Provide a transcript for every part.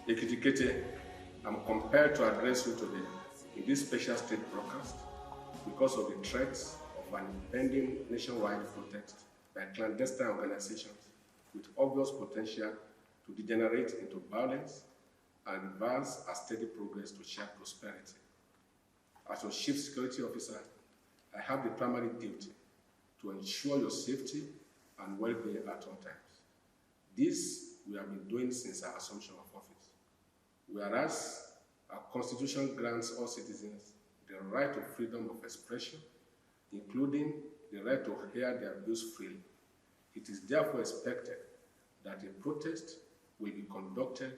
Ekiti, I'm compelled to address you today in this special state broadcast because of the threats of an impending nationwide protest by clandestine organizations with obvious potential to degenerate into violence and reverse our steady progress to shared prosperity. As your Chief Security Officer, I have the primary duty to ensure your safety and well-being at all times. This we have been doing since our assumption of office. Whereas our Constitution grants all citizens the right of freedom of expression, including the right to hear their views freely, it is therefore expected that a protest will be conducted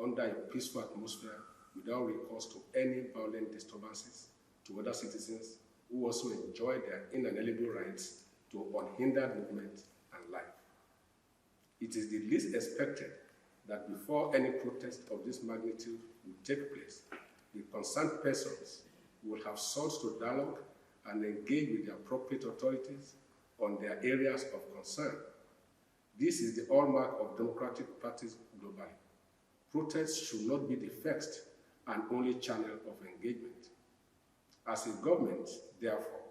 under a peaceful atmosphere without recourse to any violent disturbances to other citizens who also enjoy their inalienable rights to unhindered movement and life. It is the least expected that before any protest of this magnitude will take place, the concerned persons will have sought to dialogue and engage with the appropriate authorities on their areas of concern. This is the hallmark of democratic parties globally. Protests should not be the first and only channel of engagement. As a government, therefore,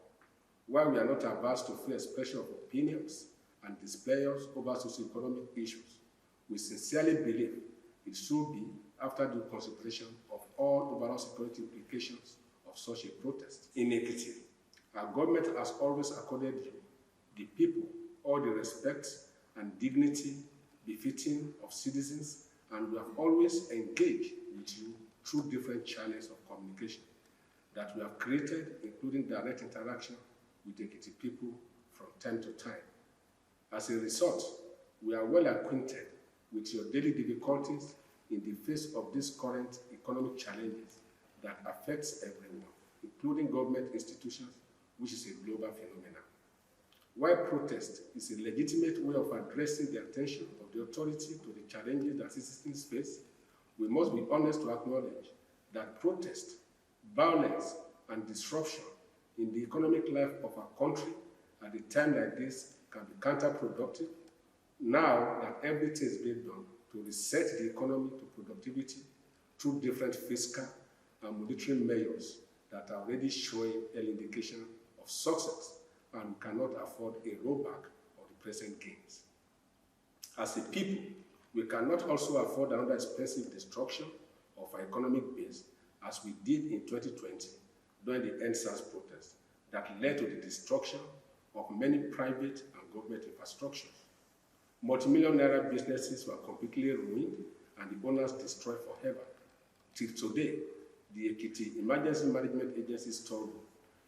while we are not averse to free expression of opinions and displays over socio-economic issues, we sincerely believe it should be after due consideration of all overall security implications of such a protest. In Ekiti, our government has always accorded you, the people, all the respect and dignity befitting of citizens, and we have always engaged with you through different channels of communication that we have created, including direct interaction with Ekiti people from time to time. As a result, we are well acquainted with your daily difficulties in the face of these current economic challenges that affects everyone, including government institutions, which is a global phenomenon. While protest is a legitimate way of addressing the attention of the authority to the challenges that citizens face, we must be honest to acknowledge that protest, violence, and disruption in the economic life of our country at a time like this can be counterproductive now that everything is being done to reset the economy to productivity through different fiscal and monetary measures that are already showing early indication of success, and we cannot afford a rollback of the present gains. As a people, we cannot also afford another expensive destruction of our economic base as we did in 2020 during the NSAS protest that led to the destruction of many private and government infrastructures. Multi-million naira businesses were completely ruined and the owners destroyed forever. Till today, the Ekiti Emergency Management Agency's storeroom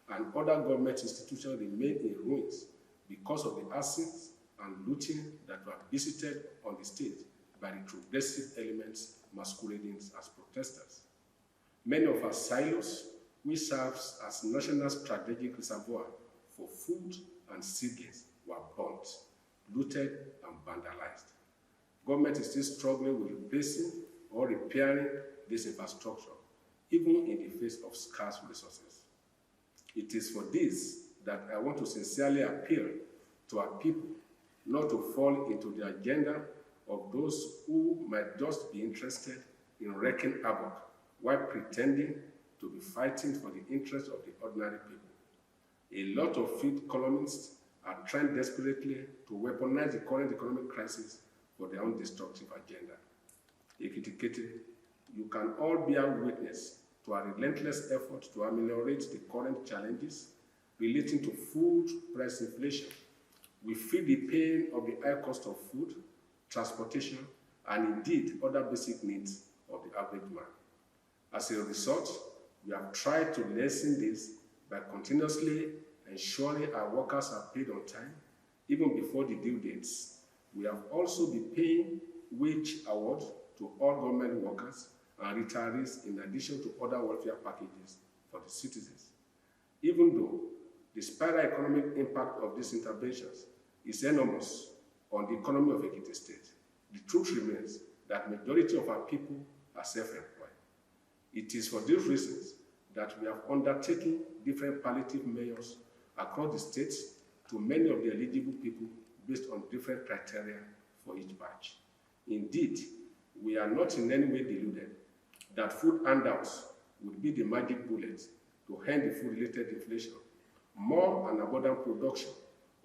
and other government institutions remain in ruins because of the arsons and looting that were visited on the state by the progressive elements masquerading as protesters. Many of our silos, which serves as national strategic reservoir for food and seedlings, were burnt, looted, and vandalized. Government is still struggling with replacing or repairing this infrastructure, even in the face of scarce resources. It is for this that I want to sincerely appeal to our people not to fall into the agenda of those who might just be interested in wreaking havoc while pretending to be fighting for the interests of the ordinary people. A lot of field columnists are trying desperately to weaponize the current economic crisis for their own destructive agenda. Ekiti, you can all bear witness to our relentless effort to ameliorate the current challenges relating to food price inflation. We feel the pain of the high cost of food, transportation, and indeed other basic needs of the average man. As a result, we have tried to lessen this by continuously ensuring our workers are paid on time, even before the due dates. We have also been paying wage awards to all government workers and retirees in addition to other welfare packages for the citizens. Even though the spiral economic impact of these interventions is enormous on the economy of Ekiti State, the truth remains that the majority of our people are self-employed. It is for these reasons that we have undertaken different palliative measures across the states to many of the eligible people based on different criteria for each batch. Indeed, We are not in any way deluded that food handouts would be the magic bullet to end the food-related inflation. More and abundant production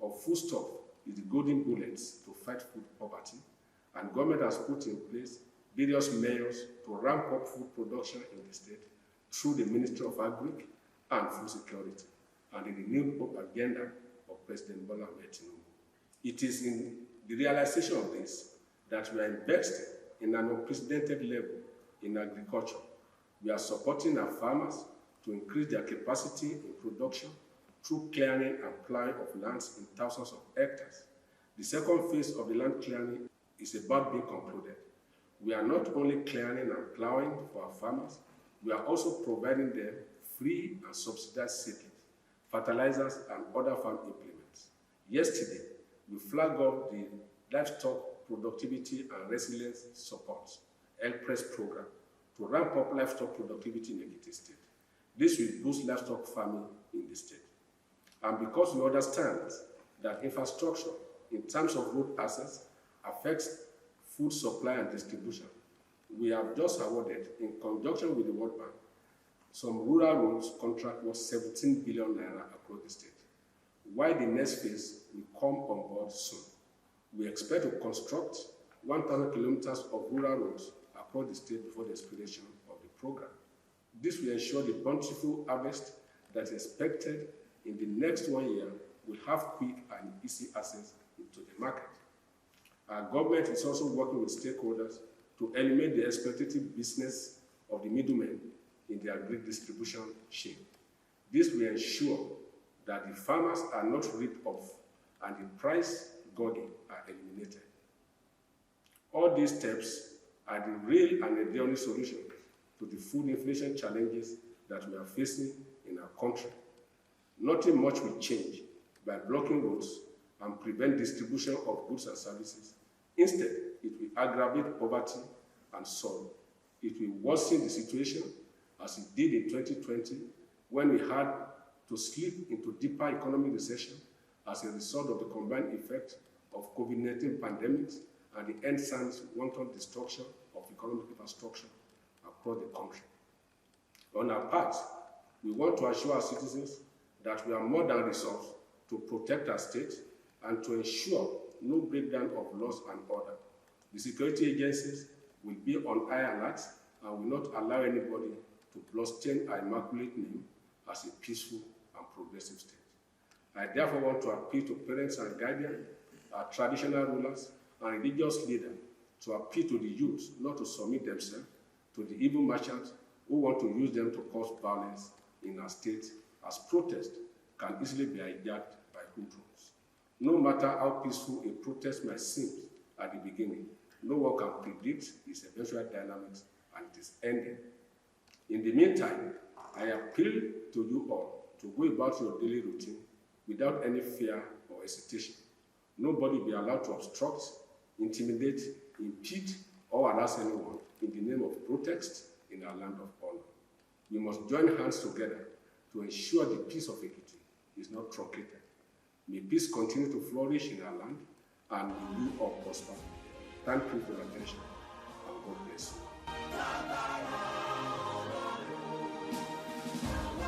of foodstuff is the golden bullet to fight food poverty, and government has put in place various measures to ramp up food production in the state through the Ministry of Agric and Food Security and the renewed hope agenda of President Bola Ahmed Tinubu. It is in the realization of this that we are investing in an unprecedented level in agriculture. We are supporting our farmers to increase their capacity in production through clearing and plowing of lands in thousands of hectares. The second phase of the land clearing is about being concluded. We are not only clearing and plowing for our farmers, we are also providing them free and subsidized seedlings, fertilizers, and other farm implements. Yesterday, we flagged off the Livestock Productivity and Resilience Support (LPRESS) program to ramp up livestock productivity in Ekiti State. This will boost livestock farming in the state. And because we understand that infrastructure in terms of road access affects food supply and distribution, we have just awarded, in conjunction with the World Bank, some rural roads contract worth 17 billion naira across the state. While the next phase will come on board soon, we expect to construct 1,000 kilometers of rural roads across the state before the expiration of the program. This will ensure the bountiful harvest that is expected in the next 1 year will have quick and easy access into the market. Our government is also working with stakeholders to eliminate the exploitative business of the middlemen in the agri-distribution chain. This will ensure that the farmers are not ripped off and the price gouging are eliminated. All these steps are the real and enduring solution to the food inflation challenges that we are facing in our country. Nothing much will change by blocking roads and prevent distribution of goods and services. Instead, it will aggravate poverty and sorrow. It will worsen the situation as it did in 2020 when we had to slip into deeper economic recession as a result of the combined effect of COVID-19 pandemics and the end-sans wanton destruction of economic infrastructure across the country. On our part, we want to assure our citizens that we are more than resolved to protect our state and to ensure no breakdown of laws and order. The security agencies will be on high alert and will not allow anybody to bloodstain our immaculate name as a peaceful and progressive state. I therefore want to appeal to parents and guardians, our traditional rulers, and religious leaders to appeal to the youth not to submit themselves to the evil merchants who want to use them to cause violence in our state, as protest can easily be hijacked by hoodlums. No matter how peaceful a protest might seem at the beginning, no one can predict its eventual dynamics and its ending. In the meantime, I appeal to you all to go about your daily routine without any fear or hesitation. Nobody will be allowed to obstruct, intimidate, impede, or harass anyone in the name of protest in our land of honor. We must join hands together to ensure the peace of Ekiti is not truncated. May peace continue to flourish in our land, and may you all prosper. Thank you for your attention, and God bless you.